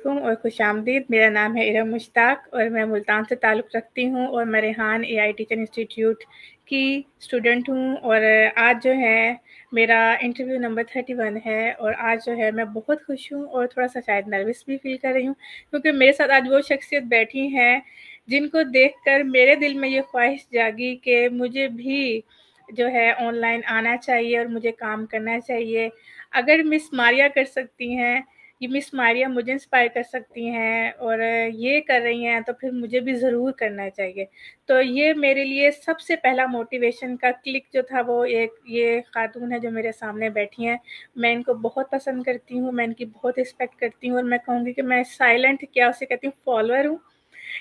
वालेकुम और खुशामदीद। मेरा नाम है इरम मुश्ताक और मैं मुल्तान से ताल्लुक़ रखती हूँ और मैं रेहान एआई टीचर इंस्टीट्यूट की स्टूडेंट हूँ। और आज जो है मेरा इंटरव्यू नंबर 31 है और आज जो है मैं बहुत खुश हूँ और थोड़ा-सा शायद नर्वस भी फ़ील कर रही हूँ, क्योंकि मेरे साथ आज वो शख्सियत बैठी हैं जिनको देखकर मेरे दिल में ये ख्वाहिश जागी कि मुझे भी जो है ऑनलाइन आना चाहिए और मुझे काम करना चाहिए। अगर मिस मारिया कर सकती हैं, ये मिस मारिया मुझे इंस्पायर कर सकती हैं और ये कर रही हैं, तो फिर मुझे भी ज़रूर करना चाहिए। तो ये मेरे लिए सबसे पहला मोटिवेशन का क्लिक जो था वो एक ये ख़ातून है जो मेरे सामने बैठी हैं। मैं इनको बहुत पसंद करती हूँ, मैं इनकी बहुत रिस्पेक्ट करती हूँ और मैं कहूँगी कि मैं साइलेंट क्या उसे कहती हूँ फॉलोअर हूँ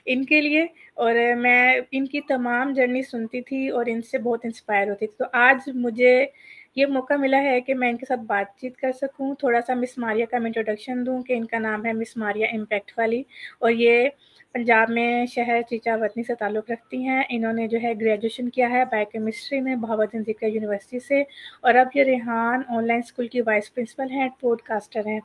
इनके लिए। और मैं इनकी तमाम जर्नी सुनती थी और इनसे बहुत इंस्पायर होती थी। तो आज मुझे ये मौका मिला है कि मैं इनके साथ बातचीत कर सकूँ, थोड़ा-सा मिस मारिया का मैं इंट्रोडक्शन दूँ कि इनका नाम है मिस मारिया इम्पैक्ट वाली और ये पंजाब में शहर चीचावतनी से ताल्लुक़ रखती हैं। इन्होंने जो है ग्रेजुएशन किया है बायोकेमिस्ट्री में बहाउद्दीन ज़िक्र यूनिवर्सिटी से और अब ये रेहान ऑनलाइन स्कूल की वाइस प्रिंसिपल हैं, पॉडकास्टर हैं।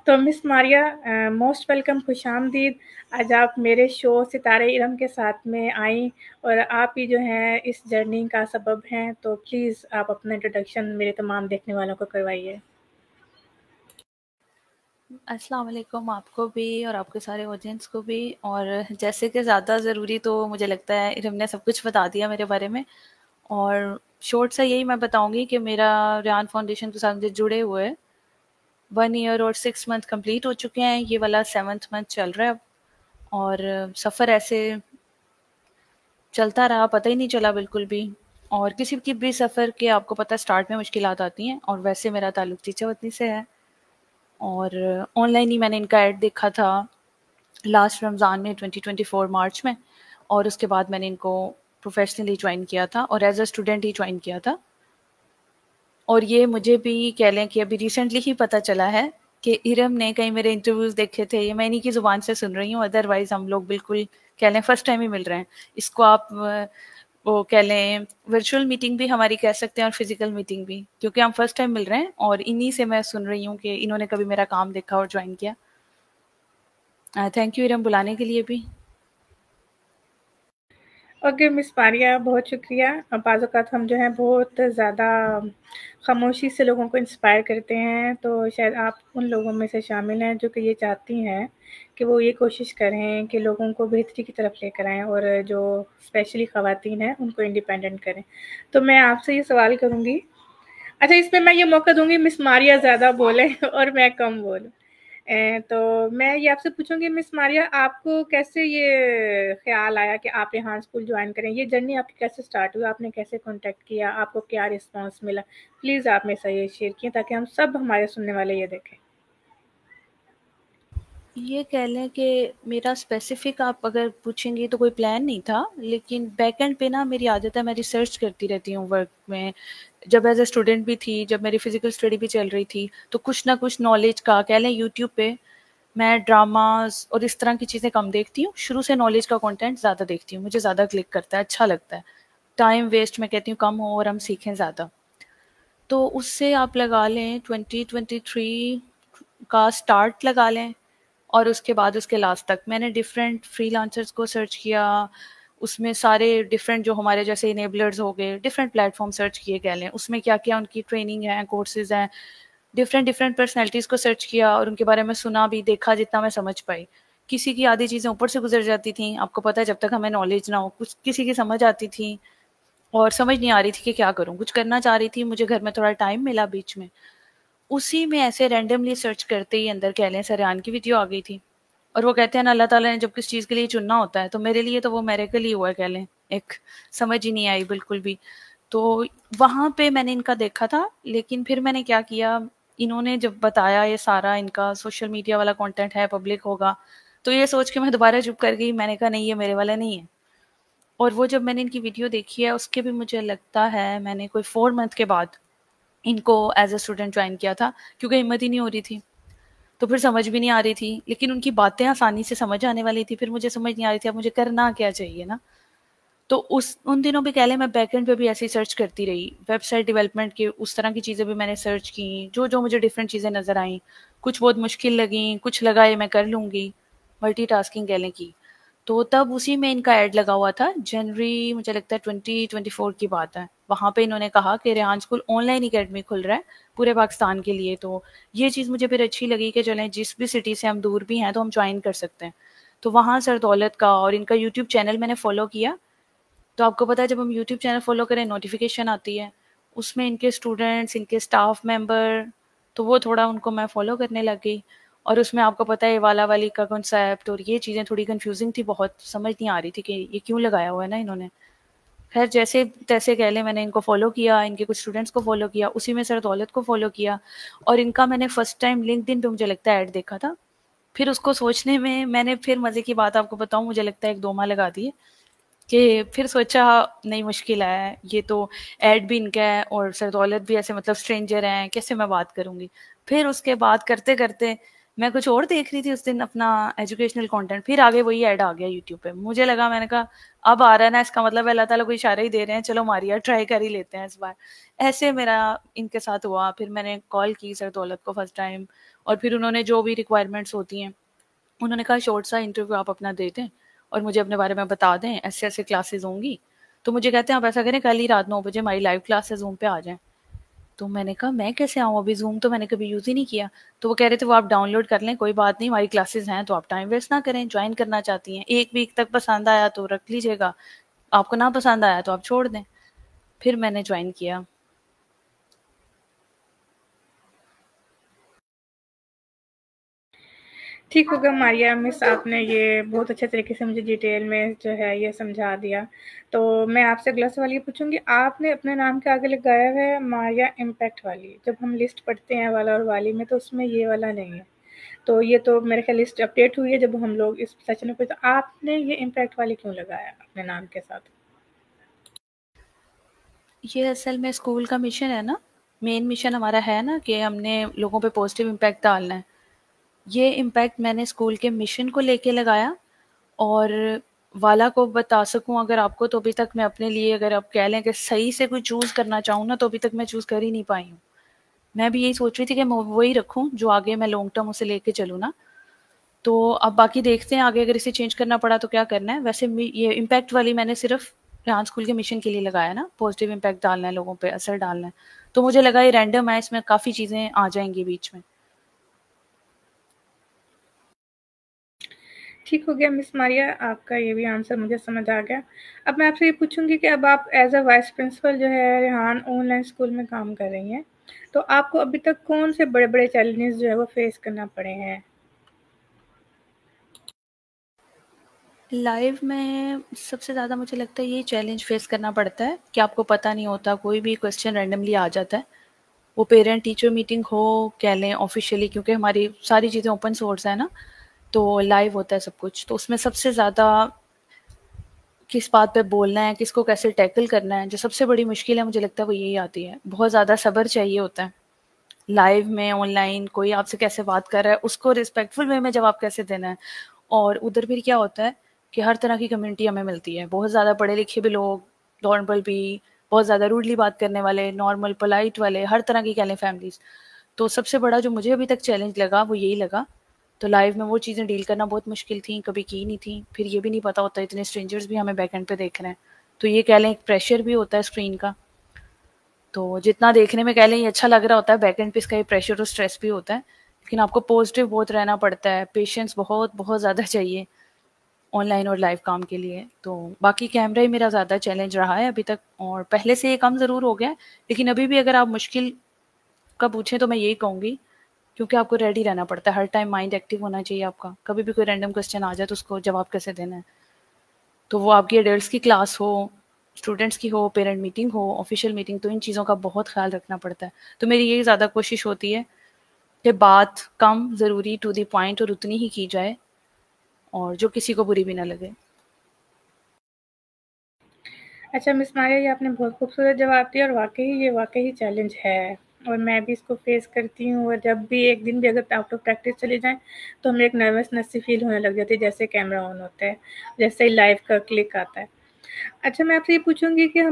तो मिस मारिया मोस्ट वेलकम, खुशामदीद। आज आप मेरे शो सितारे इरम के साथ में आई और आप ही जो हैं इस जर्नी का सबब हैं, तो प्लीज़ आप अपना इंट्रोडक्शन मेरे तमाम देखने वालों को करवाइए। अस्सलाम वालेकुम आपको भी और आपके सारे ऑडियंस को भी। और जैसे कि ज़्यादा ज़रूरी तो मुझे लगता है इरम ने सब कुछ बता दिया मेरे बारे में। और शॉर्ट सा यही मैं बताऊंगी कि मेरा रेहान फाउंडेशन के साथ मुझे जुड़े हुए 1 ईयर और 6 मंथ कंप्लीट हो चुके हैं। ये वाला 7th मंथ चल रहा है अब। और सफ़र ऐसे चलता रहा, पता ही नहीं चला बिल्कुल भी। और किसी की भी सफ़र के आपको पता स्टार्ट में मुश्किलात आती हैं। और वैसे मेरा ताल्लुक़ चीचावतनी से है और ऑनलाइन ही मैंने इनका ऐड देखा था लास्ट रमज़ान में 2024 मार्च में। और उसके बाद मैंने इनको प्रोफेशनली ज्वाइन किया था और एज अ स्टूडेंट ही ज्वाइन किया था। और ये मुझे भी कह लें कि अभी रिसेंटली ही पता चला है कि इरम ने कहीं मेरे इंटरव्यूज़ देखे थे। ये मैं इन्हीं की ज़ुबान से सुन रही हूँ, अदरवाइज़ हम लोग बिल्कुल कह लें फ़र्स्ट टाइम ही मिल रहे हैं। इसको आप वो कह लें वर्चुअल मीटिंग भी हमारी कह सकते हैं और फिज़िकल मीटिंग भी, क्योंकि हम फर्स्ट टाइम मिल रहे हैं और इन्हीं से मैं सुन रही हूँ कि इन्होंने कभी मेरा काम देखा और ज्वाइन किया। थैंक यू इरम बुलाने के लिए भी। ओके मिस मारिया, बहुत शुक्रिया। बाज़ औक़ात हम जो हैं बहुत ज़्यादा ख़ामोशी से लोगों को इंस्पायर करते हैं, तो शायद आप उन लोगों में से शामिल हैं जो कि ये चाहती हैं कि वो ये कोशिश करें कि लोगों को बेहतरी की तरफ लेकर आएँ और जो स्पेशली ख़वातीन हैं उनको इंडिपेंडेंट करें। तो मैं आपसे ये सवाल करूँगी, अच्छा इसमें मैं ये मौका दूँगी मिस मारिया ज़्यादा बोलें और मैं कम बोलूँ। तो मैं ये आपसे पूछूँगी मिस मारिया, आपको कैसे ये ख़्याल आया कि आप रेहान स्कूल जॉइन करें? ये जर्नी आपकी कैसे स्टार्ट हुई? आपने कैसे कॉन्टैक्ट किया? आपको क्या रिस्पॉन्स मिला? प्लीज़ आप मेरे साथ ये शेयर किए ताकि हम सब हमारे सुनने वाले ये देखें। ये कह लें कि मेरा स्पेसिफिक आप अगर पूछेंगे तो कोई प्लान नहीं था, लेकिन बैकएंड पे ना मेरी आदत है, मैं रिसर्च करती रहती हूँ वर्क में। जब एज अ स्टूडेंट भी थी, जब मेरी फिजिकल स्टडी भी चल रही थी, तो कुछ ना कुछ नॉलेज का कह लें यूट्यूब पे मैं ड्रामास और इस तरह की चीज़ें कम देखती हूँ। शुरू से नॉलेज का कंटेंट ज़्यादा देखती हूँ, मुझे ज़्यादा क्लिक करता है, अच्छा लगता है। टाइम वेस्ट मैं कहती हूँ कम हो और हम सीखें ज़्यादा। तो उससे आप लगा लें 2023 का स्टार्ट लगा लें और उसके बाद उसके लास्ट तक मैंने डिफरेंट फ्रीलांसर्स को सर्च किया। उसमें सारे डिफरेंट जो हमारे जैसे इनेबलर्स हो गए, डिफरेंट प्लेटफॉर्म सर्च किए कह लें, उसमें क्या क्या उनकी ट्रेनिंग है, कोर्सेज हैं। डिफरेंट डिफरेंट पर्सनैलिटीज़ को सर्च किया और उनके बारे में सुना भी, देखा जितना मैं समझ पाई। किसी की आधी चीज़ें ऊपर से गुजर जाती थी, आपको पता है जब तक हमें नॉलेज ना हो, कुछ किसी की समझ आती थी और समझ नहीं आ रही थी कि क्या करूँ। कुछ करना चाह रही थी, मुझे घर में थोड़ा टाइम मिला बीच में, उसी में ऐसे रैंडमली सर्च करते ही अंदर कह लें सरेआन की वीडियो आ गई थी। और वो कहते हैं ना अल्लाह ताला ने जब किस चीज़ के लिए चुनना होता है, तो मेरे लिए तो वो मिरेकल ही हुआ कह लें। एक समझ ही नहीं आई बिल्कुल भी। तो वहाँ पे मैंने इनका देखा था, लेकिन फिर मैंने क्या किया, इन्होंने जब बताया ये सारा इनका सोशल मीडिया वाला कंटेंट है, पब्लिक होगा, तो ये सोच के मैं दोबारा चुप कर गई। मैंने कहा नहीं, ये मेरे वाला नहीं है। और वो जब मैंने इनकी वीडियो देखी है, उसके भी मुझे लगता है मैंने कोई 4 मंथ के बाद इनको एज़ अ स्टूडेंट ज्वाइन किया था, क्योंकि हिम्मत ही नहीं हो रही थी। तो फिर समझ भी नहीं आ रही थी, लेकिन उनकी बातें आसानी से समझ आने वाली थी। फिर मुझे समझ नहीं आ रही थी अब मुझे करना क्या चाहिए ना। तो उस उन दिनों भी कह लें मैं बैकएंड पे भी ऐसे ही सर्च करती रही। वेबसाइट डेवलपमेंट की उस तरह की चीज़ें भी मैंने सर्च की, जो-जो मुझे डिफरेंट चीज़ें नज़र आईं। कुछ बहुत मुश्किल लगी, कुछ लगा ये मैं कर लूँगी, मल्टीटास्किंग कह लें की। तो तब उसी में इनका ऐड लगा हुआ था, जनवरी मुझे लगता है 2024 की बात है। वहाँ पे इन्होंने कहा कि रेहान स्कूल ऑनलाइन अकेडमी खुल रहा है पूरे पाकिस्तान के लिए। तो ये चीज़ मुझे फिर अच्छी लगी कि चलें जिस भी सिटी से हम दूर भी हैं तो हम ज्वाइन कर सकते हैं। तो वहाँ सर दौलत का और इनका यूट्यूब चैनल मैंने फ़ॉलो किया। तो आपको पता है जब हम यूट्यूब चैनल फ़ॉलो करें नोटिफिकेशन आती है, उसमें इनके स्टूडेंट्स, इनके स्टाफ मेंबर, तो वो थोड़ा उनको मैं फ़ॉलो करने लग गई। और उसमें आपको पता है ये वाला वाली का कॉन्सेप्ट और ये चीज़ें थोड़ी कंफ्यूजिंग थी, बहुत समझ नहीं आ रही थी कि ये क्यों लगाया हुआ है ना इन्होंने। खैर जैसे तैसे कह लें, मैंने इनको फ़ॉलो किया, इनके कुछ स्टूडेंट्स को फ़ॉलो किया, उसी में सर दौलत को फ़ॉलो किया। और इनका मैंने फर्स्ट टाइम लिंक्डइन पे मुझे लगता है ऐड देखा था। फिर उसको सोचने में मैंने फिर मज़े की बात आपको बताऊँ, मुझे लगता है 1-2 माह लगा दिए कि फिर सोचा नहीं मुश्किल है, ये तो ऐड भी इनका है और सर दौलत भी ऐसे मतलब स्ट्रेंजर हैं, कैसे मैं बात करूँगी। फिर उसके बाद करते-करते मैं कुछ और देख रही थी उस दिन अपना एजुकेशनल कंटेंट, फिर आगे वही ऐड आ गया यूट्यूब पे। मुझे लगा, मैंने कहा अब आ रहा है ना, इसका मतलब अल्लाह ताला कोई इशारा ही दे रहे हैं, चलो मारिया ट्राई कर ही लेते हैं इस बार। ऐसे मेरा इनके साथ हुआ। फिर मैंने कॉल की सर दौलत को फर्स्ट टाइम और फिर उन्होंने जो भी रिक्वायरमेंट्स होती हैं, उन्होंने कहा शॉर्ट सा इंटरव्यू आप अपना दे दें और मुझे अपने बारे में बता दें, ऐसे-ऐसे क्लासेस होंगी। तो मुझे कहते हैं आप ऐसा करें कल ही रात 9 बजे हमारी लाइव क्लास है, ज़ूम पे आ जाएँ। तो मैंने कहा मैं कैसे आऊँ, अभी ज़ूम तो मैंने कभी यूज़ ही नहीं किया। तो वो कह रहे थे वो आप डाउनलोड कर लें, कोई बात नहीं, हमारी क्लासेस हैं तो आप टाइम वेस्ट ना करें, जॉइन करना चाहती हैं। 1 वीक तक पसंद आया तो रख लीजिएगा, आपको ना पसंद आया तो आप छोड़ दें। फिर मैंने जॉइन किया। ठीक हो गया मारिया मिस, आपने ये बहुत अच्छे तरीके से मुझे डिटेल में जो है ये समझा दिया। तो मैं आपसे अगला सवाल ये पूछूँगी, आपने अपने नाम के आगे लगाया है मारिया इम्पैक्ट वाली। जब हम लिस्ट पढ़ते हैं वाला और वाली में तो उसमें ये वाला नहीं है। तो ये तो मेरे ख्याल लिस्ट अपडेट हुई है जब हम लोग इस सेशन में, तो आपने ये इम्पैक्ट वाली क्यों लगाया अपने नाम के साथ? ये असल में स्कूल का मिशन है ना, मेन मिशन हमारा है ना कि हमने लोगों पे पॉजिटिव इम्पैक्ट डालना है। ये इम्पैक्ट मैंने स्कूल के मिशन को लेके लगाया और वाला को बता सकूँ अगर आपको, तो अभी तक मैं अपने लिए अगर आप कह लें कि सही से कोई चूज़ करना चाहूँ ना, तो अभी तक मैं चूज़ कर ही नहीं पाई हूँ। मैं भी यही सोच रही थी कि मैं वही रखूँ जो आगे मैं लॉन्ग टर्म उसे लेके चलूँ ना। तो अब बाकी देखते हैं आगे अगर इसे चेंज करना पड़ा तो क्या करना है। वैसे ये इम्पैक्ट वाली मैंने सिर्फ रेहान स्कूल के मिशन के लिए लगाया ना, पॉजिटिव इम्पैक्ट डालना है, लोगों पे असर डालना है। तो मुझे लगा ये रैंडम है, इसमें काफ़ी चीज़ें आ जाएँगी बीच में। ठीक हो गया मिस मारिया, आपका ये भी आंसर मुझे समझ आ गया। अब मैं आपसे ये पूछूँगी कि अब आप एज़ अ वाइस प्रिंसिपल जो है रेहान ऑनलाइन स्कूल में काम कर रही हैं, तो आपको अभी तक कौन से बड़े-बड़े चैलेंजेस जो है वो फेस करना पड़े हैं? लाइव में सबसे ज़्यादा मुझे लगता है ये चैलेंज फेस करना पड़ता है कि आपको पता नहीं होता, कोई भी क्वेश्चन रैंडमली आ जाता है। वो पेरेंट टीचर मीटिंग हो कह लें ऑफिशियली, क्योंकि हमारी सारी चीज़ें ओपन सोर्स है ना, तो लाइव होता है सब कुछ। तो उसमें सबसे ज़्यादा किस बात पे बोलना है, किसको कैसे टैकल करना है, जो सबसे बड़ी मुश्किल है मुझे लगता है वो यही आती है। बहुत ज़्यादा सब्र चाहिए होता है। लाइव में, ऑनलाइन कोई आपसे कैसे बात कर रहा है, उसको रिस्पेक्टफुल वे में जवाब कैसे देना है। और उधर फिर क्या होता है कि हर तरह की कम्युनिटी हमें मिलती है। बहुत ज़्यादा पढ़े लिखे भी लोग, नॉर्मल भी, बहुत ज़्यादा रूडली बात करने वाले, नॉर्मल पोलाइट वाले, हर तरह की कह लें फैमिलीज़। तो सबसे बड़ा जो मुझे अभी तक चैलेंज लगा वो यही लगा। तो लाइव में वो चीज़ें डील करना बहुत मुश्किल थी, कभी की नहीं थी। फिर ये भी नहीं पता होता इतने स्ट्रेंजर्स भी हमें बैक एंड पे देख रहे हैं। तो ये कह लें एक प्रेशर भी होता है स्क्रीन का। तो जितना देखने में कह लें ये अच्छा लग रहा होता है, बैक एंड पे इसका ये प्रेशर और स्ट्रेस भी होता है। लेकिन आपको पॉजिटिव बहुत रहना पड़ता है, पेशेंस बहुत ज़्यादा चाहिए ऑनलाइन और लाइव काम के लिए। तो बाकी कैमरा ही मेरा ज़्यादा चैलेंज रहा है अभी तक, और पहले से ये कम ज़रूर हो गया है। लेकिन अभी भी अगर आप मुश्किल का पूछें तो मैं यही कहूँगी, क्योंकि आपको रेडी रहना पड़ता है, हर टाइम माइंड एक्टिव होना चाहिए आपका। कभी भी कोई रैंडम क्वेश्चन आ जाए तो उसको जवाब कैसे देना है। तो वो आपकी एडल्ट्स की क्लास हो, स्टूडेंट्स की हो, पेरेंट मीटिंग हो, ऑफिशियल मीटिंग, तो इन चीज़ों का बहुत ख्याल रखना पड़ता है। तो मेरी यही ज़्यादा कोशिश होती है कि बात कम, ज़रूरी, टू द पॉइंट और उतनी ही की जाए, और जो किसी को बुरी भी ना लगे। अच्छा मिस मारिया, ये आपने बहुत खूबसूरत जवाब दिया और वाक़ई चैलेंज है और मैं भी इसको फ़ेस करती हूँ। और जब भी एक दिन भी अगर आउट ऑफ प्रैक्टिस चले जाएँ, तो हमें एक नर्वसनेस सी फ़ील होने लग जाती है, जैसे कैमरा ऑन होता है, जैसे ही लाइव का क्लिक आता है। अच्छा, मैं आपसे ये पूछूँगी कि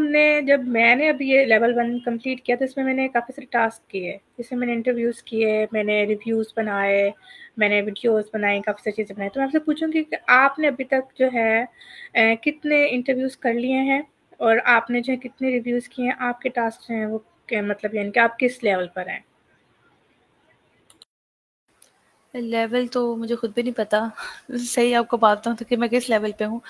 जब मैंने अभी ये लेवल 1 कंप्लीट किया, तो इसमें मैंने काफ़ी सारे टास्क किए। इसमें मैंने इंटरव्यूज़ किए, मैंने रिव्यूज़ बनाए, मैंने वीडियोज़ बनाई, काफ़ी सारी चीज़ें बनाई। तो मैं आपसे पूछूँगी कि आपने अभी तक जो है कितने इंटरव्यूज़ कर लिए हैं? और आपने जो है कितने रिव्यूज़ किए हैं? आपके टास्क जो हैं वो क्या मतलब, यानी कि आप किस लेवल पर हैं? लेवल तो मुझे खुद भी नहीं पता सही आपको बात बताऊँ तो कि मैं किस लेवल पे हूँ।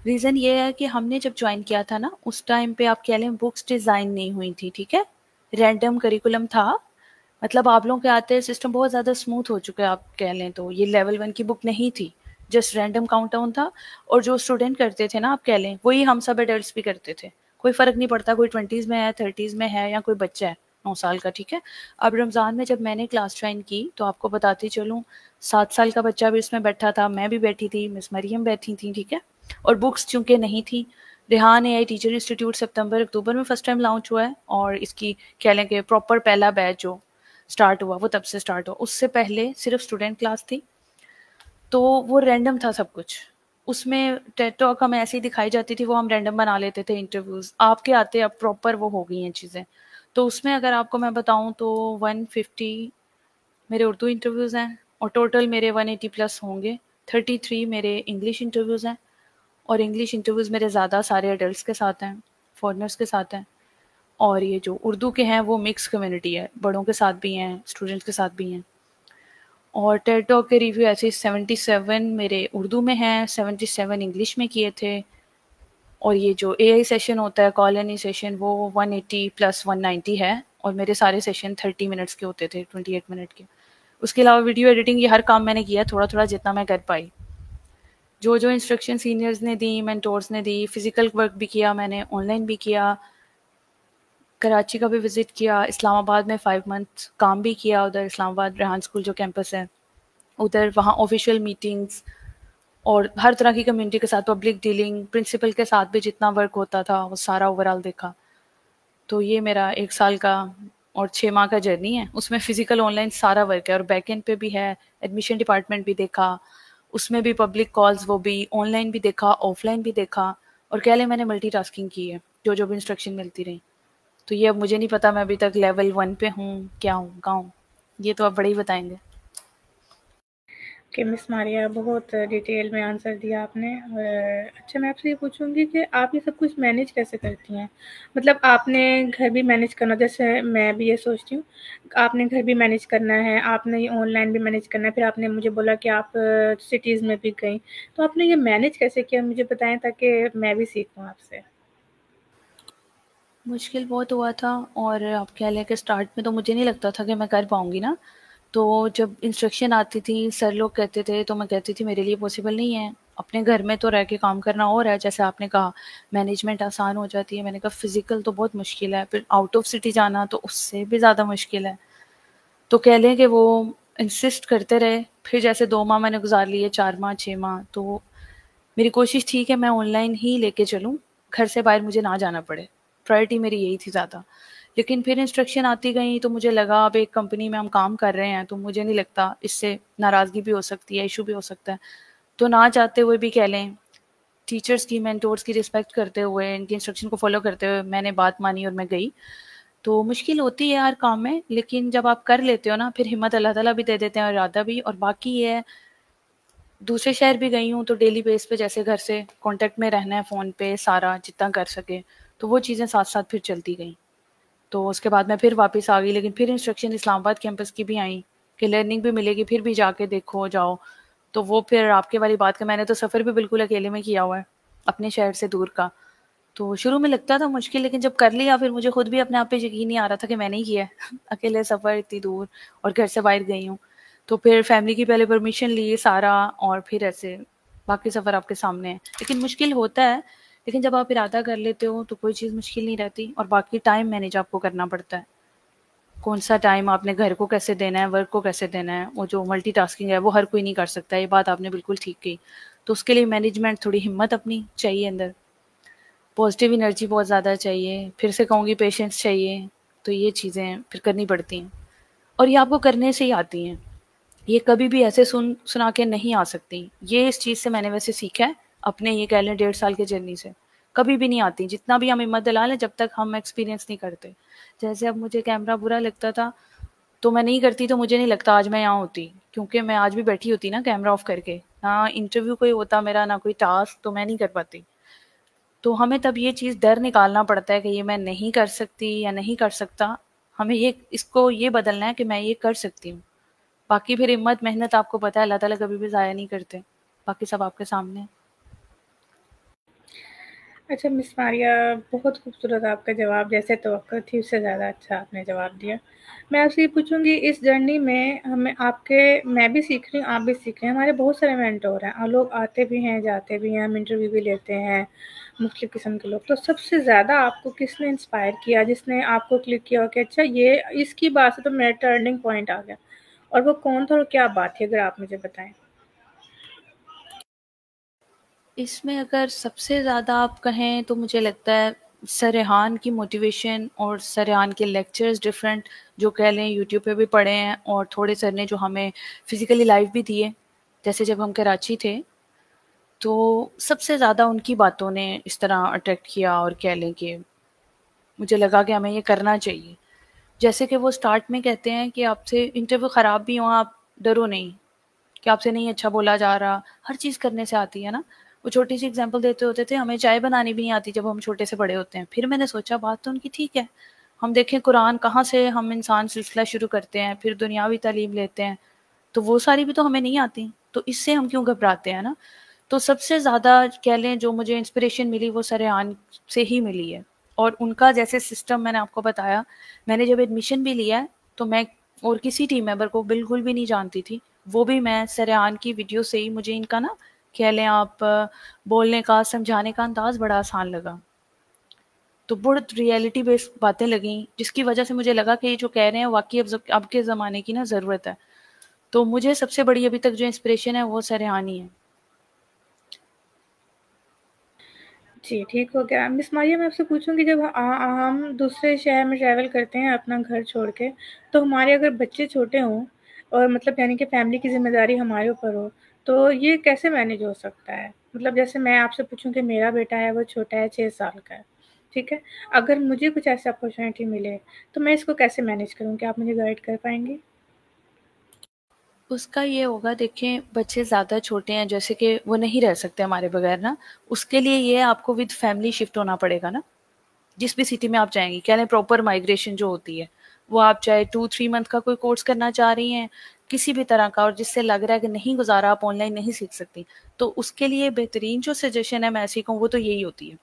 रीज़न ये है कि हमने जब ज्वाइन किया था ना, उस टाइम पे आप कह लें बुक्स डिज़ाइन नहीं हुई थी, ठीक है? रैंडम करिकुलम था। मतलब आप लोगों के आते सिस्टम बहुत ज़्यादा स्मूथ हो चुका है, आप कह लें तो ये लेवल 1 की बुक नहीं थी। जस्ट रैंडम काउंटडाउन था और जो स्टूडेंट करते थे ना, आप कह लें वही हम सब एडल्ट्स भी करते थे। कोई फ़र्क नहीं पड़ता कोई 20s में है, 30s में है या कोई बच्चा है 9 साल का, ठीक है? अब रमज़ान में जब मैंने क्लास ज्वाइन की तो आपको बताती चलूँ 7 साल का बच्चा भी इसमें बैठा था, मैं भी बैठी थी, मिस मरियम बैठी थी, ठीक है? और बुक्स चूँकि नहीं थी, रेहान एआई टीचर इंस्टीट्यूट सितंबर-अक्टूबर में फर्स्ट टाइम लॉन्च हुआ है और इसकी कह लें कि प्रॉपर पहला बैच जो स्टार्ट हुआ वो तब से स्टार्ट हुआ। उससे पहले सिर्फ स्टूडेंट क्लास थी, तो वो रैंडम था सब कुछ। उसमें टेड टॉक हमें ऐसे ही दिखाई जाती थी, वो हम रैंडम बना लेते थे इंटरव्यूज़। आपके आते अब प्रॉपर वो हो गई हैं चीज़ें। तो उसमें अगर आपको मैं बताऊँ तो 150 मेरे उर्दू इंटरव्यूज़ हैं और टोटल मेरे 180 प्लस होंगे। 33 मेरे इंग्लिश इंटरव्यूज़ हैं और इंग्लिश इंटरव्यूज़ मेरे ज़्यादा सारे एडल्ट्स के साथ हैं, फॉरेनर्स के साथ हैं। और ये जो उर्दू के हैं वो मिक्स कम्युनिटी है, बड़ों के साथ भी हैं, स्टूडेंट्स के साथ भी हैं। और टेड टॉक के रिव्यू ऐसे 77 मेरे उर्दू में हैं, 77 इंग्लिश में किए थे। और ये जो एआई सेशन होता है, कॉल एनी सेशन, वो 180 प्लस 190 है और मेरे सारे सेशन 30 मिनट्स के होते थे, 28 मिनट के। उसके अलावा वीडियो एडिटिंग ये हर काम मैंने किया थोड़ा-थोड़ा जितना मैं कर पाई। जो-जो इंस्ट्रक्शन सीनियर्स ने दी, मेंटोर्स ने दी, फिज़िकल वर्क भी किया मैंने, ऑनलाइन भी किया, कराची का भी विज़िट किया, इस्लामाबाद में 5 मंथ्स काम भी किया उधर इस्लामाबाद रेहान स्कूल जो कैंपस है, उधर वहाँ ऑफ़िशियल मीटिंग्स और हर तरह की कम्युनिटी के साथ पब्लिक डीलिंग, प्रिंसिपल के साथ भी जितना वर्क होता था वो सारा ओवरऑल देखा। तो ये मेरा 1 साल का और 6 माह का जर्नी है। उसमें फ़िज़िकल ऑनलाइन सारा वर्क है और बैकएंड पे भी है, एडमिशन डिपार्टमेंट भी देखा, उसमें भी पब्लिक कॉल्स वो भी, ऑनलाइन भी देखा, ऑफ़लाइन भी देखा और कह लें मैंने मल्टीटास्किंग की है, जो-जो भी इंस्ट्रक्शन मिलती रहीं। तो ये अब मुझे नहीं पता मैं अभी तक लेवल 1 पे हूँ, क्या हूँ, कहाँ हूँ? ये तो आप बड़े ही बताएँगे। कि मिस मारिया, बहुत डिटेल में आंसर दिया आपने। और अच्छा, मैं आपसे ये पूछूँगी कि आप ये सब कुछ मैनेज कैसे करती हैं? मतलब आपने घर भी मैनेज करना, जैसे मैं भी ये सोचती हूँ, आपने घर भी मैनेज करना है, आपने ये ऑनलाइन भी मैनेज करना है, फिर आपने मुझे बोला कि आप सिटीज़ में भी गईं। तो आपने ये मैनेज कैसे किया, मुझे बताएँ ताकि मैं भी सीखूँ आपसे? मुश्किल बहुत हुआ था और आप कह लें कि स्टार्ट में तो मुझे नहीं लगता था कि मैं कर पाऊँगी ना। तो जब इंस्ट्रक्शन आती थी, सर लोग कहते थे तो मैं कहती थी मेरे लिए पॉसिबल नहीं है। अपने घर में तो रह के काम करना और है, जैसे आपने कहा मैनेजमेंट आसान हो जाती है। मैंने कहा फ़िज़िकल तो बहुत मुश्किल है, फिर आउट ऑफ सिटी जाना तो उससे भी ज़्यादा मुश्किल है। तो कह लें कि वो इंसिस्ट करते रहे, फिर जैसे 2 माह मैंने गुज़ार लिए, 4 माह, 6 माह, तो मेरी कोशिश थी कि मैं ऑनलाइन ही लेके चलूँ, घर से बाहर मुझे ना जाना पड़े। प्रायोरिटी मेरी यही थी ज़्यादा। लेकिन फिर इंस्ट्रक्शन आती गई तो मुझे लगा अब एक कंपनी में हम काम कर रहे हैं, तो मुझे नहीं लगता इससे नाराज़गी भी हो सकती है, इश्यू भी हो सकता है। तो ना चाहते हुए भी कह लें, टीचर्स की, मेंटोर्स की रिस्पेक्ट करते हुए, इनकी इंस्ट्रक्शन को फ़ॉलो करते हुए मैंने बात मानी और मैं गई। तो मुश्किल होती है हर काम में, लेकिन जब आप कर लेते हो ना, फिर हिम्मत अल्लाह ताला भी दे देते हैं और इरादा भी। और बाकी ये है, दूसरे शहर भी गई हूँ तो डेली बेस पे जैसे घर से कॉन्टैक्ट में रहना है फ़ोन पे सारा जितना कर सके, तो वो चीज़ें साथ-साथ फिर चलती गईं। तो उसके बाद मैं फिर वापस आ गई, लेकिन फिर इंस्ट्रक्शन इस्लामाबाद कैंपस की भी आई कि लर्निंग भी मिलेगी, फिर भी जाके देखो, जाओ। तो वो फिर आपके वाली बात का मैंने तो सफ़र भी बिल्कुल अकेले में किया हुआ है, अपने शहर से दूर का। तो शुरू में लगता था मुश्किल, लेकिन जब कर लिया फिर मुझे खुद भी अपने आप पे यकीन नहीं आ रहा था कि मैंने ही किया है। अकेले सफ़र इतनी दूर और घर से बाहर गई हूँ। तो फिर फैमिली की पहले परमिशन ली सारा और फिर ऐसे बाकी सफ़र आपके सामने है। लेकिन मुश्किल होता है, लेकिन जब आप इरादा कर लेते हो तो कोई चीज़ मुश्किल नहीं रहती और बाकी टाइम मैनेज आपको करना पड़ता है। कौन-सा टाइम आपने घर को कैसे देना है, वर्क को कैसे देना है, वो जो मल्टीटास्किंग है वो हर कोई नहीं कर सकता, ये बात आपने बिल्कुल ठीक कही। तो उसके लिए मैनेजमेंट थोड़ी हिम्मत अपनी चाहिए अंदर। पॉजिटिव एनर्जी बहुत ज़्यादा चाहिए, फिर से कहूँगी पेशेंस चाहिए, तो ये चीज़ें फिर करनी पड़ती हैं और ये आपको करने से ही आती हैं। ये कभी भी ऐसे सुना के नहीं आ सकती। ये इस चीज़ से मैंने वैसे सीखा है, अपने ये कह लें 1.5 साल की जर्नी से। कभी भी नहीं आती, जितना भी हम हिम्मत दिला लें जब तक हम एक्सपीरियंस नहीं करते। जैसे अब मुझे कैमरा बुरा लगता था तो मैं नहीं करती, तो मुझे नहीं लगता आज मैं यहाँ होती, क्योंकि मैं आज भी बैठी होती ना कैमरा ऑफ करके, ना इंटरव्यू कोई होता मेरा, ना कोई टास्क, तो मैं नहीं कर पाती। तो हमें तब ये चीज़ डर निकालना पड़ता है कि ये मैं नहीं कर सकती या नहीं कर सकता। हमें ये इसको ये बदलना है कि मैं ये कर सकती हूँ। बाकी फिर हिम्मत मेहनत आपको पता है अल्लाह ताला कभी भी ज़ाया नहीं करते, बाकी सब आपके सामने है। अच्छा मिस मारिया, बहुत खूबसूरत आपका जवाब, जैसे तवक्को थी उससे ज़्यादा अच्छा आपने जवाब दिया। मैं आपसे ये पूछूँगी, इस जर्नी में हमें आपके, मैं भी सीख रही हूँ, आप भी सीख रहे हैं, हमारे बहुत सारे मेंटोर हैं और लोग आते भी हैं, जाते भी हैं, हम इंटरव्यू भी लेते हैं, मुख्तलिफ़ किस्म के लोग। तो सबसे ज़्यादा आपको किसने इंस्पायर किया, जिसने आपको क्लिक किया हो कि अच्छा ये इसकी बात से तो मेरा टर्निंग पॉइंट आ गया, और वो कौन था और क्या बात थी, अगर आप मुझे बताएँ? इसमें अगर सबसे ज़्यादा आप कहें तो मुझे लगता है सर रेहान की मोटिवेशन और सर रेहान के लेक्चर्स डिफरेंट, जो कह लें यूट्यूब पे भी पढ़े हैं, और थोड़े सर ने जो हमें फिज़िकली लाइव भी दिए, जैसे जब हम कराची थे, तो सबसे ज़्यादा उनकी बातों ने इस तरह अट्रैक्ट किया, और कह लें कि मुझे लगा कि हमें ये करना चाहिए। जैसे कि वो स्टार्ट में कहते हैं कि आपसे इंटरव्यू ख़राब भी हो, आप डरो नहीं, कि आपसे नहीं अच्छा बोला जा रहा, हर चीज़ करने से आती है ना। वो छोटी सी एग्जांपल देते होते थे, हमें चाय बनानी भी नहीं आती जब हम छोटे से बड़े होते हैं। फिर मैंने सोचा बात तो उनकी ठीक है, हम देखें कुरान कहाँ से हम इंसान सिलसिला शुरू करते हैं, फिर दुनियावी तालीम लेते हैं, तो वो सारी भी तो हमें नहीं आती, तो इससे हम क्यों घबराते हैं ना। तो सबसे ज़्यादा कह लें जो मुझे इंस्पिरेशन मिली वो सर रेहान से ही मिली है। और उनका जैसे सिस्टम मैंने आपको बताया, मैंने जब एडमिशन भी लिया है तो मैं और किसी टीम मेंबर को बिल्कुल भी नहीं जानती थी, वो भी मैं सर रेहान की वीडियो से ही, मुझे इनका ना कह लें आप बोलने का समझाने का अंदाज बड़ा आसान लगा, तो बहुत रियलिटी बेस्ड बातें लगी, जिसकी वजह से मुझे लगा कि ये जो कह रहे हैं वाकई अब के ज़माने की ना ज़रूरत है। तो मुझे सबसे बड़ी अभी तक जो इंस्पिरेशन है वो सर रेहान ही है। जी, ठीक हो गया। मिस मारिया, मैं आपसे पूछूँगी, जब हम दूसरे शहर में ट्रैवल करते हैं अपना घर छोड़ के, तो हमारे अगर बच्चे छोटे हों और मतलब यानी कि फैमिली की ज़िम्मेदारी हमारे ऊपर हो, तो ये कैसे मैनेज हो सकता है? मतलब जैसे मैं आपसे पूछूँ कि मेरा बेटा है, वो छोटा है, 6 साल का है, ठीक है? अगर मुझे कुछ ऐसा अपॉर्च्युनिटी मिले, तो मैं इसको कैसे मैनेज करूँ? क्या आप मुझे गाइड कर पाएँगी? उसका ये होगा, देखें बच्चे ज़्यादा छोटे हैं, जैसे कि वो नहीं रह सकते हमारे बगैर ना, उसके लिए ये आपको विद फैमिली शिफ्ट होना पड़ेगा ना। जिस भी सिटी में आप जाएंगी, कह लें प्रॉपर माइग्रेशन जो होती है, वो आप चाहे 2-3 मंथ का कोई कोर्स करना चाह रही हैं किसी भी तरह का, और जिससे लग रहा है कि नहीं गुजारा, आप ऑनलाइन नहीं सीख सकती, तो उसके लिए बेहतरीन जो सजेशन है मैं ऐसी कहूँ वो तो यही होती है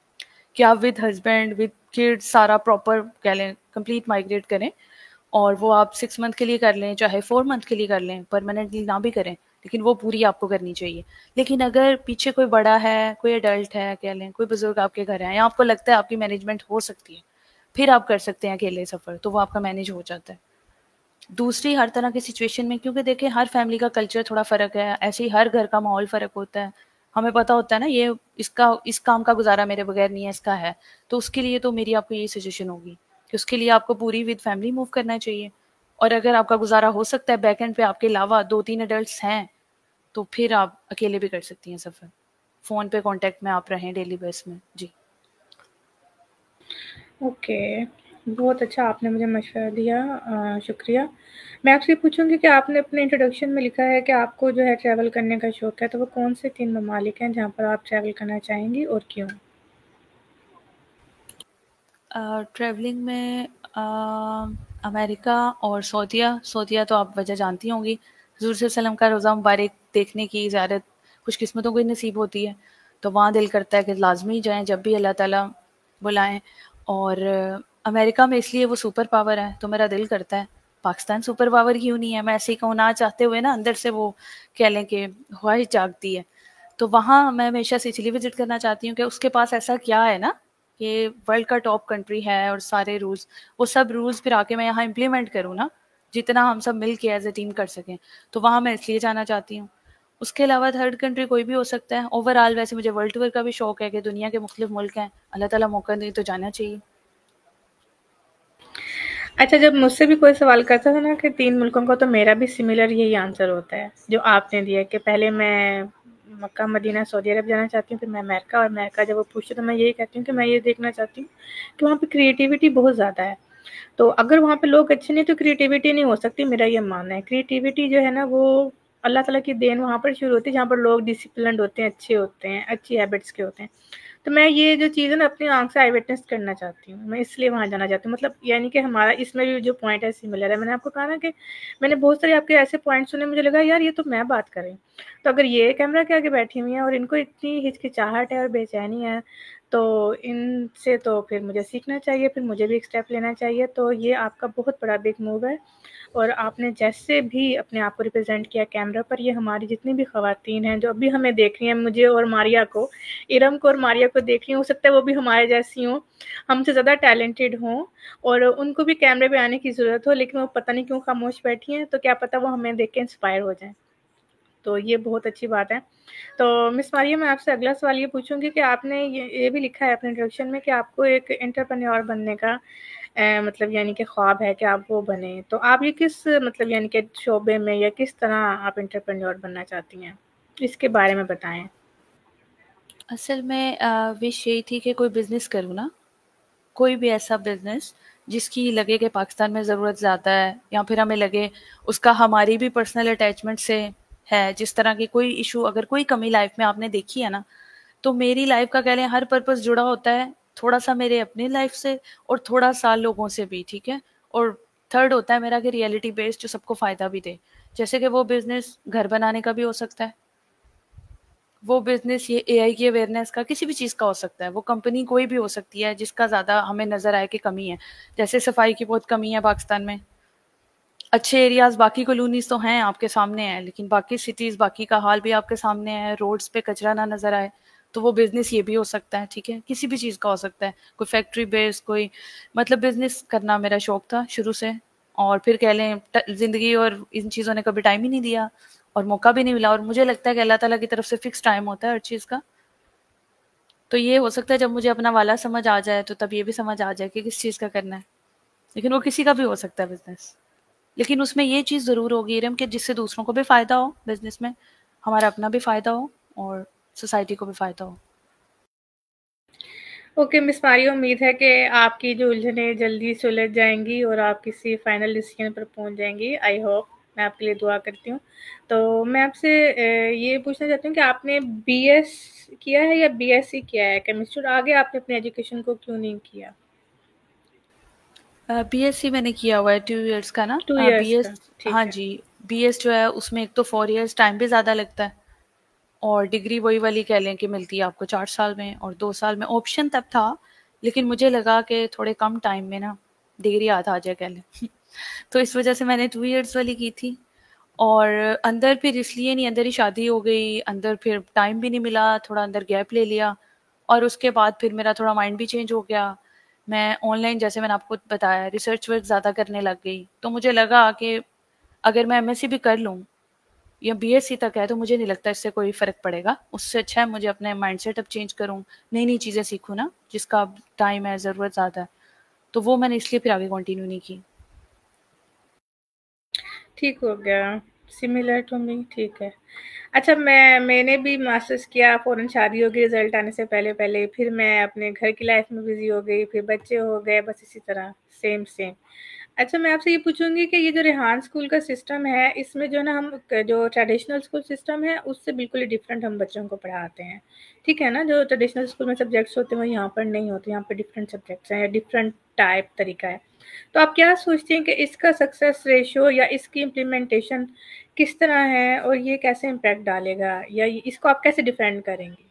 कि आप विद हस्बैंड विद किड्स सारा प्रॉपर कह लें कंप्लीट माइग्रेट करें, और वो आप 6 मंथ के लिए कर लें, चाहे 4 मंथ के लिए कर लें, परमानेंटली ना भी करें, लेकिन वो पूरी आपको करनी चाहिए। लेकिन अगर पीछे कोई बड़ा है, कोई एडल्ट है, कह लें कोई बुजुर्ग आपके घर है, या आपको लगता है आपकी मैनेजमेंट हो सकती है, फिर आप कर सकते हैं अकेले सफ़र, तो वो आपका मैनेज हो जाता है। दूसरी हर तरह की सिचुएशन में, क्योंकि देखिए हर फैमिली का कल्चर थोड़ा फ़र्क है, ऐसे ही हर घर का माहौल फ़र्क होता है। हमें पता होता है ना ये इसका इस काम का गुजारा मेरे बगैर नहीं है, इसका है, तो उसके लिए तो मेरी आपको यही सजेशन होगी कि उसके लिए आपको पूरी विद फैमिली मूव करना चाहिए। और अगर आपका गुजारा हो सकता है, बैक एंड पे आपके अलावा 2-3 एडल्ट्स हैं, तो फिर आप अकेले भी कर सकती हैं सफ़र। फ़ोन पे कॉन्टैक्ट में आप रहें डेली बेस में। जी। ओके, बहुत अच्छा आपने मुझे मशवरा दिया, शुक्रिया। मैं आपसे ये पूछूँगी कि आपने अपने इंट्रोडक्शन में लिखा है कि आपको जो है ट्रैवल करने का शौक है, तो वो कौन से 3 ममालिक हैं जहाँ पर आप ट्रैवल करना चाहेंगी और क्यों? ट्रैवलिंग में अमेरिका और सऊदीया। सऊदीया तो आप वजह जानती होंगी, हुज़ूर सल्लम का रोज़ा मुबारक देखने की ज़ियारत खुशकिस्मतों को ही नसीब होती है, तो वहाँ दिल करता है कि लाज़मी जाएँ जब भी अल्लाह ताला बुलाएँ। और अमेरिका में इसलिए वो सुपर पावर है, तो मेरा दिल करता है पाकिस्तान सुपर पावर क्यों नहीं है, मैं ऐसे ही कहूँ ना चाहते हुए ना अंदर से वो कह लें कि ख्वाहिश जागती है। तो वहाँ मैं हमेशा से इसलिए विज़िट करना चाहती हूँ कि उसके पास ऐसा क्या है ना, कि वर्ल्ड का टॉप कंट्री है और सारे रूल्स, वो सब रूल्स फिर आके मैं यहाँ इम्प्लीमेंट करूँ ना, जितना हम सब मिल के एज ए टीम कर सकें, तो वहाँ मैं इसलिए जाना चाहती हूँ। उसके अलावा थर्ड कंट्री कोई भी हो सकता है। ओवरऑल वैसे मुझे वर्ल्ड टूर का भी शौक है कि दुनिया के मुख्तलिफ मुल्क हैं, अल्लाह ताला मौका दे तो जाना चाहिए। अच्छा, जब मुझसे भी कोई सवाल करता था ना कि 3 मुल्कों का, तो मेरा भी सिमिलर यही आंसर होता है, जो आपने दिया कि पहले मैं मक्का मदीना सऊदी अरब जाना चाहती हूँ, फिर मैं अमेरिका, और अमेरिका जब वो पूछे तो मैं यही कहती हूँ कि मैं ये देखना चाहती हूँ कि वहाँ पे क्रिएटिविटी बहुत ज़्यादा है। तो अगर वहाँ पे लोग अच्छे नहीं तो क्रिएटिविटी नहीं हो सकती, मेरा ये मानना है। क्रिएटिविटी जो है ना वो अल्लाह ताला की देन वहाँ पर शुरू होती है जहाँ पर लोग डिसिप्लिन्ड होते हैं, अच्छे होते हैं, अच्छी हैबिट्स के होते हैं। तो मैं ये जो चीज़ है ना अपनी आँख से आई विटनेस करना चाहती हूँ, मैं इसलिए वहाँ जाना चाहती हूँ। मतलब यानी कि हमारा इसमें भी जो पॉइंट है सिमिलर है। मैंने आपको कहा ना कि मैंने बहुत सारे आपके ऐसे पॉइंट सुने, मुझे लगा यार ये तो मैं बात कर रही हूँ। तो अगर ये कैमरा के आगे बैठी हुई हैं और इनको इतनी हिचकिचाहट है और बेचैनी है, तो इनसे तो फिर मुझे सीखना चाहिए, फिर मुझे भी एक स्टेप लेना चाहिए। तो ये आपका बहुत बड़ा बिग मूव है, और आपने जैसे भी अपने आप को रिप्रेजेंट किया कैमरा पर, ये हमारी जितनी भी ख़वातीन हैं जो अभी हमें देख रही हैं, मुझे और मारिया को, इरम को और मारिया को देख रही हैं, हो सकता है वो भी हमारे जैसी हों, हमसे ज़्यादा टैलेंटेड हों, और उनको भी कैमरे पे आने की ज़रूरत हो, लेकिन वो पता नहीं क्यों खामोश बैठी हैं। तो क्या पता वो हमें देख के इंस्पायर हो जाएँ। तो ये बहुत अच्छी बात है। तो मिस मारिया, मैं आपसे अगला सवाल ये पूछूँगी कि आपने ये भी लिखा है अपने इंट्रोडक्शन में कि आपको एक एंटरप्रेन्योर बनने का मतलब यानी कि ख्वाब है कि आप वो बने। तो आप ये किस मतलब यानी कि शोबे में या किस तरह आप एंटरप्रेन्योर बनना चाहती हैं? इसके बारे में बताएँ। असल में विश यही थी कि कोई बिज़नेस करूँ ना, कोई भी ऐसा बिज़नेस जिसकी लगे कि पाकिस्तान में ज़रूरत ज़्यादा है, या फिर हमें लगे उसका हमारी भी पर्सनल अटैचमेंट से है। जिस तरह की कोई इशू, अगर कोई कमी लाइफ में आपने देखी है ना, तो मेरी लाइफ का कह लें हर पर्पस जुड़ा होता है, थोड़ा सा मेरे अपनी लाइफ से और थोड़ा सा लोगों से भी, ठीक है। और थर्ड होता है मेरा कि रियलिटी बेस्ड जो सबको फ़ायदा भी दे। जैसे कि वो बिज़नेस घर बनाने का भी हो सकता है, वो बिज़नेस ये एआई की अवेयरनेस का, किसी भी चीज़ का हो सकता है, वो कंपनी कोई भी हो सकती है जिसका ज़्यादा हमें नज़र आए कि कमी है। जैसे सफाई की बहुत कमी है पाकिस्तान में। अच्छे एरियाज़ बाकी कॉलोनीज़ तो हैं, आपके सामने हैं, लेकिन बाकी सिटीज़, बाकी का हाल भी आपके सामने है, रोड्स पे कचरा ना नज़र आए। तो वो बिज़नेस ये भी हो सकता है, ठीक है? किसी भी चीज़ का हो सकता है, कोई फैक्ट्री बेस्ड, कोई मतलब बिज़नेस करना मेरा शौक था शुरू से। और फिर कह लें ज़िंदगी और इन चीज़ों ने कभी टाइम ही नहीं दिया और मौका भी नहीं मिला, और मुझे लगता है कि अल्लाह ताला की तरफ से फिक्स टाइम होता है हर चीज़ का। तो ये हो सकता है जब मुझे अपना वाला समझ आ जाए तो तब ये भी समझ आ जाए कि किस चीज़ का करना है। लेकिन वो किसी का भी हो सकता है बिज़नेस। लेकिन उसमें ये चीज़ ज़रूर होगी इरम कि जिससे दूसरों को भी फ़ायदा हो बिज़नेस में, हमारा अपना भी फ़ायदा हो और सोसाइटी को भी फ़ायदा हो। ओके मिस मारिया, उम्मीद है कि आपकी जो उलझनें जल्दी सुलझ जाएँगी और आप किसी फाइनल डिसीजन पर पहुँच जाएँगी। आई होप, मैं आपके लिए दुआ करती हूँ। तो मैं आपसे ये पूछना चाहती हूँ कि आपने बीएस किया है या बीएससी किया है केमिस्ट्री, और आगे आपने अपने एजुकेशन को क्यों नहीं किया? बीएससी मैंने किया हुआ है 2 इयर्स का ना। 2 इयर्स बीएस, का, हाँ ठीक है। जी, बीएस जो है उसमें एक तो 4 इयर्स टाइम भी ज़्यादा लगता है, और डिग्री वही वाली कह लें कि मिलती है आपको 4 साल में, और 2 साल में ऑप्शन तब था, लेकिन मुझे लगा कि थोड़े कम टाइम में ना डिग्री हाथ आ जाए कह लें। तो इस वजह से मैंने 2 इयर्स वाली की थी। और अंदर फिर इसलिए नहीं, अंदर ही शादी हो गई, अंदर फिर टाइम भी नहीं मिला, थोड़ा अंदर गैप ले लिया, और उसके बाद फिर मेरा थोड़ा माइंड भी चेंज हो गया। मैं ऑनलाइन, जैसे मैंने आपको बताया, रिसर्च वर्क ज़्यादा करने लग गई। तो मुझे लगा कि अगर मैं एमएससी भी कर लूँ या बीएससी तक है तो मुझे नहीं लगता इससे कोई फ़र्क पड़ेगा। उससे अच्छा है मुझे अपने माइंडसेट अब चेंज करूँ, नई-नई चीज़ें सीखूँ ना, जिसका अब टाइम है, ज़रूरत ज़्यादा है। तो वो मैंने इसलिए फिर आगे कंटिन्यू नहीं की। ठीक हो गया, सिमिलर टू मी, ठीक है। अच्छा, मैंने भी मास्टर्स किया, फ़ौरन शादी हो गई रिज़ल्ट आने से पहले-पहले, फिर मैं अपने घर की लाइफ़ में बिज़ी हो गई, फिर बच्चे हो गए, बस इसी तरह सेम सेम। अच्छा, मैं आपसे ये पूछूँगी कि ये जो रेहान स्कूल का सिस्टम है, इसमें जो है ना हम जो ट्रेडिशनल स्कूल सिस्टम है, उससे बिल्कुल ही डिफरेंट हम बच्चों को पढ़ाते हैं, ठीक है ना? जो ट्रेडिशनल स्कूल में सब्जेक्ट्स होते हैं, वो यहाँ पर नहीं होते, यहाँ पे डिफरेंट सब्जेक्ट्स हैं या डिफरेंट टाइप तरीका है। तो आप क्या सोचते हैं कि इसका सक्सेस रेशियो या इसकी इम्प्लीमेंटेशन किस तरह है, और ये कैसे इम्पैक्ट डालेगा, या इसको आप कैसे डिफेंड करेंगी?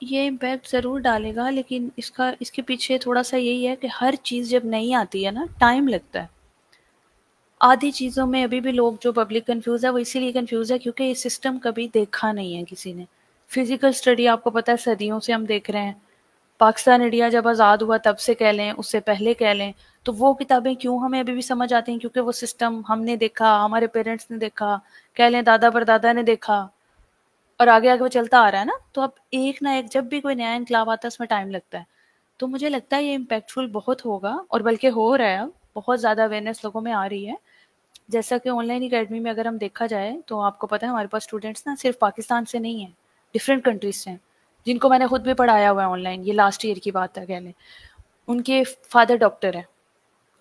ये इम्पैक्ट ज़रूर डालेगा, लेकिन इसके पीछे थोड़ा-सा यही है कि हर चीज़ जब नई आती है ना, टाइम लगता है। आधी चीज़ों में अभी भी लोग, जो पब्लिक कन्फ्यूज़ है, वो इसीलिए कन्फ्यूज़ है क्योंकि ये सिस्टम कभी देखा नहीं है किसी ने। फिज़िकल स्टडी आपको पता है सदियों से हम देख रहे हैं। पाकिस्तान इंडिया जब आज़ाद हुआ तब से कह लें, उससे पहले कह लें, तो वो किताबें क्यों हमें अभी भी समझ आती हैं, क्योंकि वो सिस्टम हमने देखा, हमारे पेरेंट्स ने देखा, कह लें दादा-परदादा ने देखा, और आगे-आगे वो चलता आ रहा है ना। तो अब एक ना एक जब भी कोई नया इनकलाब आता है उसमें टाइम लगता है। तो मुझे लगता है ये इम्पैक्टफुल बहुत होगा, और बल्कि हो रहा है अब, बहुत ज़्यादा अवेयरनेस लोगों में आ रही है। जैसा कि ऑनलाइन अकेडमी में अगर हम देखा जाए तो आपको पता है हमारे पास स्टूडेंट्स ना सिर्फ पाकिस्तान से नहीं है, डिफरेंट कंट्रीज से हैं, जिनको मैंने खुद भी पढ़ाया हुआ है ऑनलाइन। ये लास्ट ईयर की बात है कह लें। उनके फादर डॉक्टर हैं,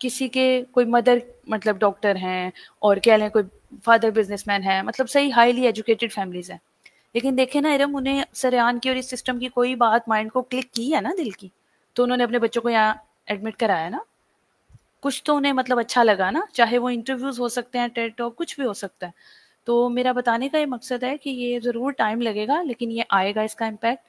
किसी के कोई मदर मतलब डॉक्टर हैं, और कह लें कोई फादर बिजनेसमैन है, मतलब सही हाईली एजुकेटेड फैमिलीज हैं। लेकिन देखे ना इरम, उन्हें सरेआन की और इस सिस्टम की कोई बात माइंड को क्लिक की है ना दिल की, तो उन्होंने अपने बच्चों को यहाँ एडमिट कराया ना। कुछ तो उन्हें मतलब अच्छा लगा ना, चाहे वो इंटरव्यूज हो सकते हैं, टेड टॉक, कुछ भी हो सकता है। तो मेरा बताने का ये मकसद है कि ये ज़रूर टाइम लगेगा, लेकिन ये आएगा इसका इम्पैक्ट।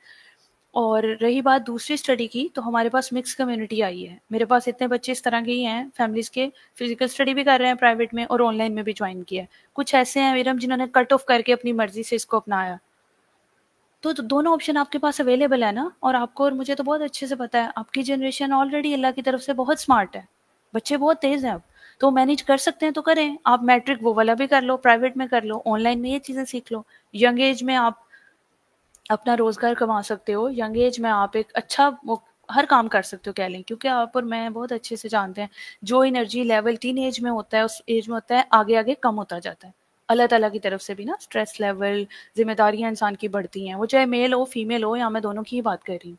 और रही बात दूसरी स्टडी की, तो हमारे पास मिक्स कम्युनिटी आई है। मेरे पास इतने बच्चे इस तरह के ही हैं फैमिलीज के, फिजिकल स्टडी भी कर रहे हैं प्राइवेट में और ऑनलाइन में भी ज्वाइन किया है। कुछ ऐसे हैं वीरम जिन्होंने कट ऑफ करके अपनी मर्जी से इसको अपनाया। तो दोनों ऑप्शन आपके पास अवेलेबल है ना। और आपको और मुझे तो बहुत अच्छे से पता है, आपकी जनरेशन ऑलरेडी अल्लाह की तरफ से बहुत स्मार्ट है, बच्चे बहुत तेज हैं अब। तो मैनेज कर सकते हैं तो करें। आप मैट्रिक वो वाला भी कर लो, प्राइवेट में कर लो, ऑनलाइन में ये चीज़ें सीख लो। यंग एज में आप अपना रोजगार कमा सकते हो, यंग एज में आप एक अच्छा वो हर काम कर सकते हो कह लें, क्योंकि आप और मैं बहुत अच्छे से जानते हैं जो एनर्जी लेवल टीन एज में होता है उस एज में होता है आगे आगे कम होता जाता है। अल्लाह ताला की तरफ से भी ना स्ट्रेस लेवल, जिम्मेदारियां इंसान की बढ़ती हैं, वो चाहे मेल हो फीमेल हो, या मैं दोनों की ही बात कर रही हूँ।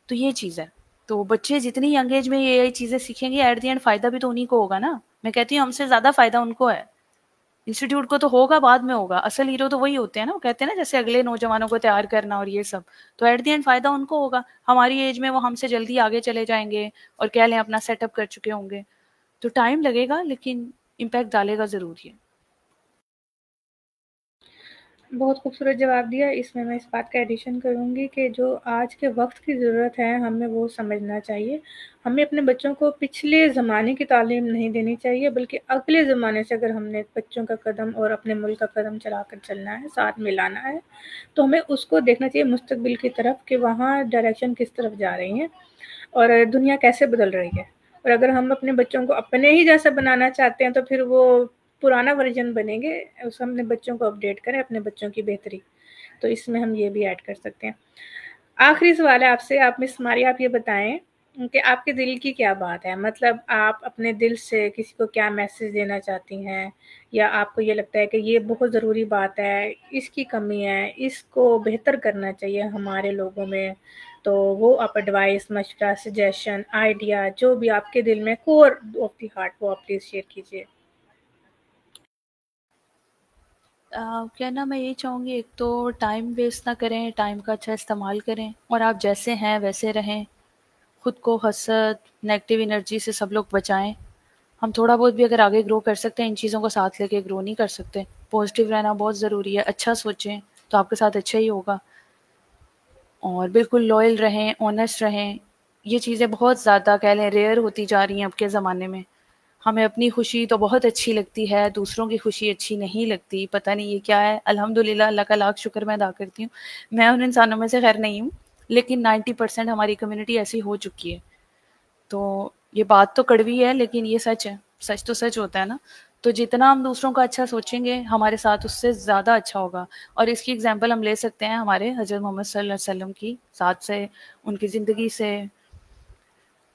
तो ये चीज़ है। तो बच्चे जितनी यंग एज में ये चीज़ें सीखेंगे, एट द एंड फायदा भी तो उन्हीं को होगा ना। मैं कहती हूँ हमसे ज़्यादा फायदा उनको है। इंस्टीट्यूट को तो होगा, बाद में होगा, असल हीरो तो वही होते हैं ना। वो कहते हैं ना जैसे अगले नौजवानों को तैयार करना और ये सब, तो एट द एंड फायदा उनको होगा। हमारी एज में वो हमसे जल्दी आगे चले जाएंगे और कह लें अपना सेटअप कर चुके होंगे। तो टाइम लगेगा, लेकिन इम्पैक्ट डालेगा ज़रूर ये। बहुत खूबसूरत जवाब दिया। इसमें मैं इस बात का एडिशन करूँगी कि जो आज के वक़्त की ज़रूरत है, हमें वो समझना चाहिए। हमें अपने बच्चों को पिछले ज़माने की तालीम नहीं देनी चाहिए, बल्कि अगले ज़माने से अगर हमने बच्चों का कदम और अपने मुल्क का कदम चलाकर चलना है, साथ मिलाना है, तो हमें उसको देखना चाहिए मुस्तकबिल की तरफ कि वहाँ डायरेक्शन किस तरफ जा रही है और दुनिया कैसे बदल रही है। और अगर हम अपने बच्चों को अपने ही जैसा बनाना चाहते हैं, तो फिर वो पुराना वर्जन बनेंगे। उस हमने बच्चों को अपडेट करें, अपने बच्चों की बेहतरी। तो इसमें हम ये भी ऐड कर सकते हैं। आखिरी सवाल है आपसे, आप मिस मारी, आप ये बताएं कि आपके दिल की क्या बात है। मतलब आप अपने दिल से किसी को क्या मैसेज देना चाहती हैं, या आपको ये लगता है कि ये बहुत ज़रूरी बात है, इसकी कमी है, इसको बेहतर करना चाहिए हमारे लोगों में। तो वो आप एडवाइस, मशवरा, सजेशन, आइडिया, जो भी आपके दिल में कोर ऑफ द हार्ट, वो आप प्लीज़ शेयर कीजिए। कहना मैं यही चाहूँगी, एक तो टाइम वेस्ट ना करें, टाइम का अच्छा इस्तेमाल करें, और आप जैसे हैं वैसे रहें। खुद को हसद, नेगेटिव एनर्जी से सब लोग बचाएं। हम थोड़ा बहुत भी अगर आगे ग्रो कर सकते हैं, इन चीज़ों को साथ लेके ग्रो नहीं कर सकते। पॉजिटिव रहना बहुत ज़रूरी है, अच्छा सोचें तो आपके साथ अच्छा ही होगा। और बिल्कुल लॉयल रहें, ऑनेस्ट रहें। ये चीज़ें बहुत ज़्यादा कह लें रेयर होती जा रही हैं अब के ज़माने में। हमें अपनी खुशी तो बहुत अच्छी लगती है, दूसरों की खुशी अच्छी नहीं लगती। पता नहीं ये क्या है। अल्हम्दुलिल्लाह, अल्लाह का लाख शुक्र मैं अदा करती हूँ, मैं उन इंसानों में से खैर नहीं हूँ, लेकिन 90% हमारी कम्युनिटी ऐसी हो चुकी है। तो ये बात तो कड़वी है, लेकिन ये सच है। सच तो सच होता है ना। तो जितना हम दूसरों का अच्छा सोचेंगे हमारे साथ, उससे ज़्यादा अच्छा होगा। और इसकी एग्जांपल हम ले सकते हैं हमारे हज़रत मोहम्मद सल्लल्लाहु अलैहि वसल्लम की साथ से, उनकी ज़िंदगी से।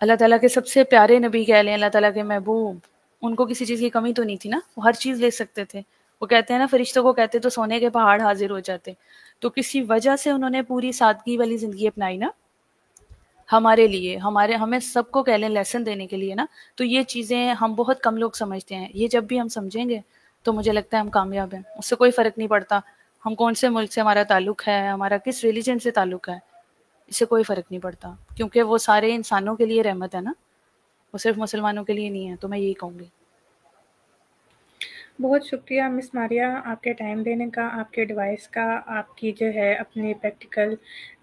अल्लाह ताला के सबसे प्यारे नबी कह लें, अल्लाह ताला के महबूब, उनको किसी चीज़ की कमी तो नहीं थी ना, वो हर चीज़ ले सकते थे। वो कहते हैं ना, फरिश्तों को कहते तो सोने के पहाड़ हाजिर हो जाते। तो किसी वजह से उन्होंने पूरी सादगी वाली ज़िंदगी अपनाई ना, हमारे लिए, हमारे हमें सबको कह लें लेसन देने के लिए ना। तो ये चीज़ें हम बहुत कम लोग समझते हैं। ये जब भी हम समझेंगे तो मुझे लगता है हम कामयाब हैं। उससे कोई फ़र्क नहीं पड़ता हम कौन से मुल्क से हमारा ताल्लुक़ है, हमारा किस रिलीजन से ताल्लुक़ है, इससे कोई फ़र्क नहीं पड़ता, क्योंकि वो सारे इंसानों के लिए रहमत है ना, वो सिर्फ मुसलमानों के लिए नहीं है। तो मैं यही कहूँगी। बहुत शुक्रिया मिस मारिया, आपके टाइम देने का, आपके एडवाइस का, आपकी जो है अपनी प्रैक्टिकल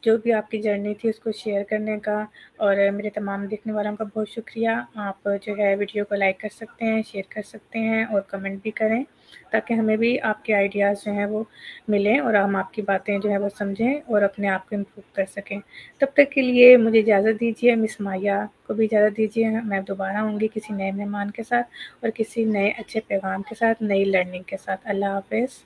जो भी आपकी जर्नी थी उसको शेयर करने का। और मेरे तमाम देखने वालों का बहुत शुक्रिया। आप जो है वीडियो को लाइक कर सकते हैं, शेयर कर सकते हैं और कमेंट भी करें, ताकि हमें भी आपके आइडियाज़ जो हैं वो मिलें और हम आपकी बातें जो है वो समझें और अपने आप को इम्प्रूव कर सकें। तब तक के लिए मुझे इजाज़त दीजिए, मिस मारिया को भी इजाज़त दीजिए। मैं दोबारा आऊँगी किसी नए मेहमान के साथ और किसी नए अच्छे पैगाम के साथ, नई लर्निंग के साथ। अल्लाह हाफ़िज़।